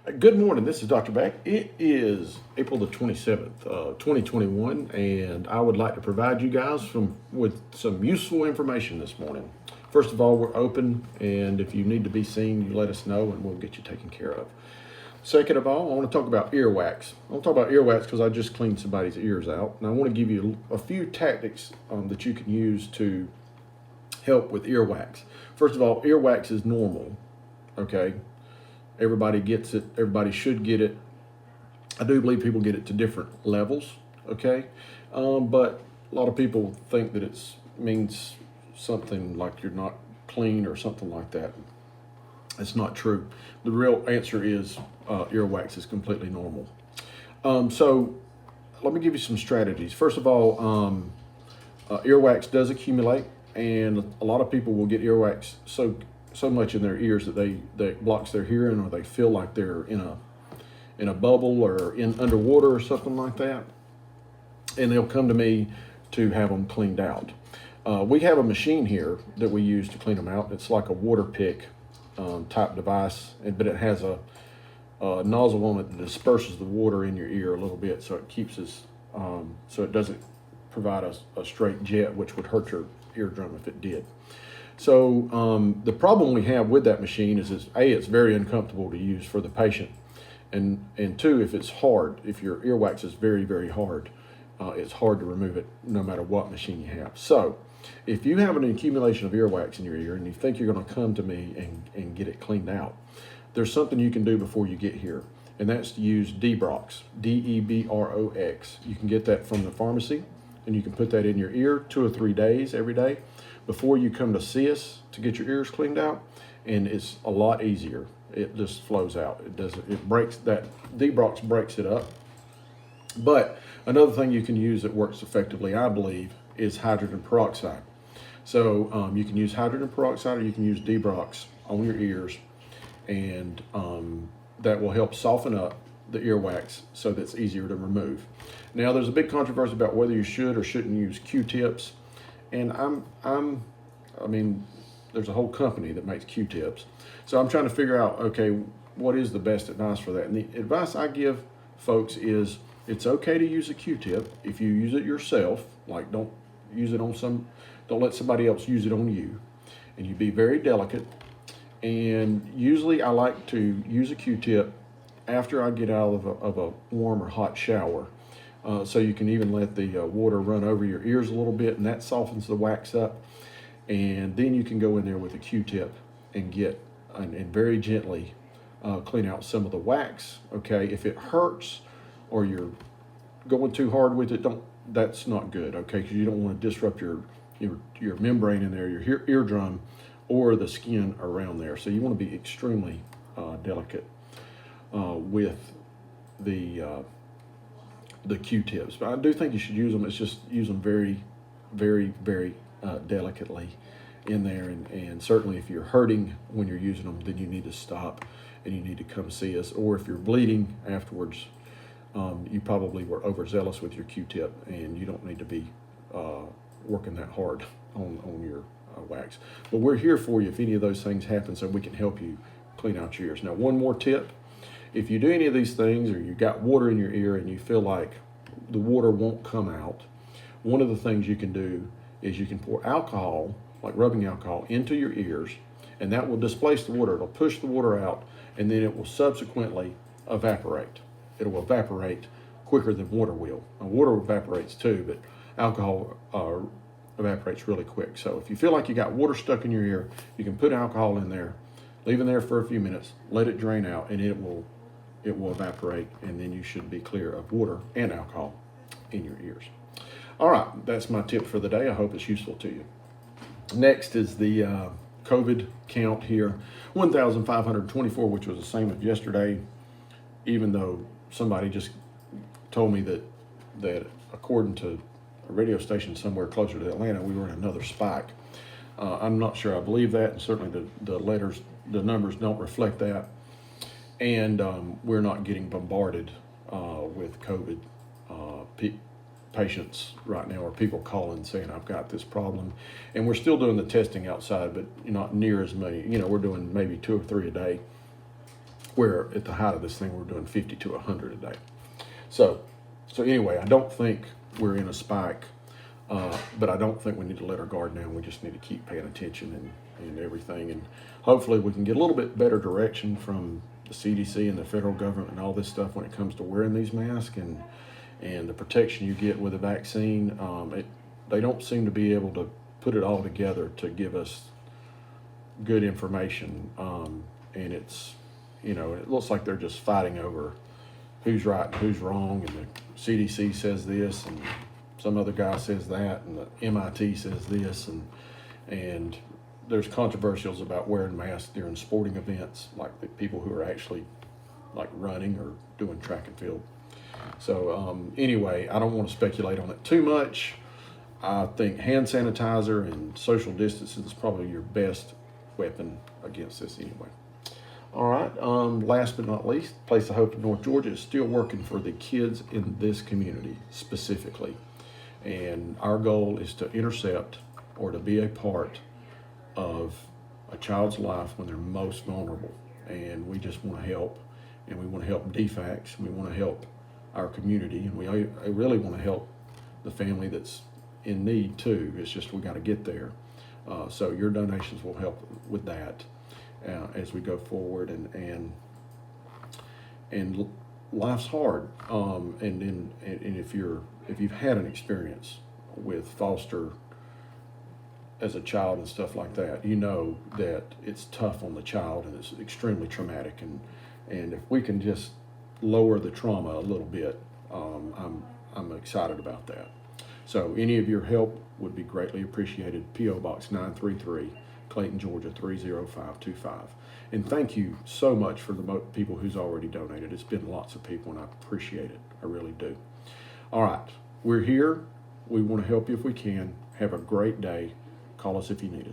Good morning. This is Dr. Beck. It is April the 27th, 2021, and I would like to provide you guys with some useful information this morning. First of all, we're open, and if you need to be seen, you let us know, and we'll get you taken care of. Second of all, I want to talk about earwax. I want to talk about earwax because I just cleaned somebody's ears out, and I want to give you a few tactics that you can use to help with earwax. First of all, earwax is normal, okay? Everybody gets it. Everybody should get it. I do believe people get it to different levels, okay? But a lot of people think that it means something like you're not clean or something like that. It's not true. The real answer is earwax is completely normal. So let me give you some strategies. First of all, earwax does accumulate, and a lot of people will get earwax so much in their ears that blocks their hearing, or they feel like they're in a bubble or in underwater or something like that, and they'll come to me to have them cleaned out. We have a machine here that we use to clean them out. It's like a water pick type device, but it has a nozzle on it that disperses the water in your ear a little bit, so it keeps us so it doesn't provide a straight jet, which would hurt your eardrum if it did. So the problem we have with that machine is A, it's very uncomfortable to use for the patient, and two, if it's hard, if your earwax is very, very hard, it's hard to remove it no matter what machine you have. So if you have an accumulation of earwax in your ear and you think you're going to come to me and get it cleaned out, there's something you can do before you get here, and that's to use Debrox, Debrox. You can get that from the pharmacy, and you can put that in your ear 2 or 3 days every day before you come to see us to get your ears cleaned out, and it's a lot easier. It just flows out. It breaks that Debrox breaks it up. But another thing you can use that works effectively, I believe, is hydrogen peroxide. So you can use hydrogen peroxide, or you can use Debrox on your ears, and that will help soften up the earwax so that's easier to remove. Now, there's a big controversy about whether you should or shouldn't use Q-tips, and I mean, there's a whole company that makes Q-tips, so I'm trying to figure out, okay, what is the best advice for that? And the advice I give folks is it's okay to use a Q-tip if you use it yourself. Like, don't let somebody else use it on you, and you be very delicate. And usually I like to use a Q-tip after I get out of a warm or hot shower. So you can even let the water run over your ears a little bit, and that softens the wax up. And then you can go in there with a Q-tip and and very gently clean out some of the wax. Okay, if it hurts or you're going too hard with it, that's not good. Okay, because you don't want to disrupt your membrane in there, your eardrum, or the skin around there. So you want to be extremely delicate with the Q-tips. But I do think you should use them. It's just use them very, very, very delicately in there. And certainly if you're hurting when you're using them, then you need to stop and you need to come see us. Or if you're bleeding afterwards, you probably were overzealous with your Q-tip, and you don't need to be working that hard on your wax. But we're here for you if any of those things happen, so we can help you clean out your ears. Now, one more tip. If you do any of these things, or you got water in your ear and you feel like the water won't come out, one of the things you can do is you can pour alcohol, like rubbing alcohol, into your ears, and that will displace the water. It'll push the water out, and then it will subsequently evaporate. It'll evaporate quicker than water will. Now, water evaporates too, but alcohol evaporates really quick. So if you feel like you got water stuck in your ear, you can put alcohol in there, leave it there for a few minutes, let it drain out, and it will evaporate, and then you should be clear of water and alcohol in your ears. All right, that's my tip for the day. I hope it's useful to you. Next is the COVID count here, 1,524, which was the same as yesterday, even though somebody just told me that according to a radio station somewhere closer to Atlanta, we were in another spike. I'm not sure I believe that, and certainly the numbers don't reflect that. And we're not getting bombarded with COVID patients right now, or people calling saying, I've got this problem. And we're still doing the testing outside, but not near as many. We're doing maybe 2 or 3 a day. where at the height of this thing, we're doing 50 to 100 a day. So anyway, I don't think we're in a spike, but I don't think we need to let our guard down. We just need to keep paying attention and everything. And hopefully we can get a little bit better direction from the CDC and the federal government and all this stuff when it comes to wearing these masks and the protection you get with a vaccine. They don't seem to be able to put it all together to give us good information. And it's, it looks like they're just fighting over who's right and who's wrong. And the CDC says this and some other guy says that, and the MIT says this, and there's controversials about wearing masks during sporting events, like the people who are actually like running or doing track and field. So anyway, I don't want to speculate on it too much. I think hand sanitizer and social distancing is probably your best weapon against this anyway. All right, last but not least, Place of Hope in North Georgia is still working for the kids in this community specifically. And our goal is to intercept or to be a part of a child's life when they're most vulnerable. And we just want to help, and we want to help DFACS, and we want to help our community, and we really want to help the family that's in need too. It's just we got to get there. So your donations will help with that as we go forward. And life's hard. And if you've had an experience with foster as a child and stuff like that, you know that it's tough on the child and it's extremely traumatic. And if we can just lower the trauma a little bit, I'm excited about that. So any of your help would be greatly appreciated. P.O. Box 933, Clayton, Georgia 30525. And thank you so much for the people who's already donated. It's been lots of people, and I appreciate it. I really do. All right, we're here. We want to help you if we can. Have a great day. Call us if you need us.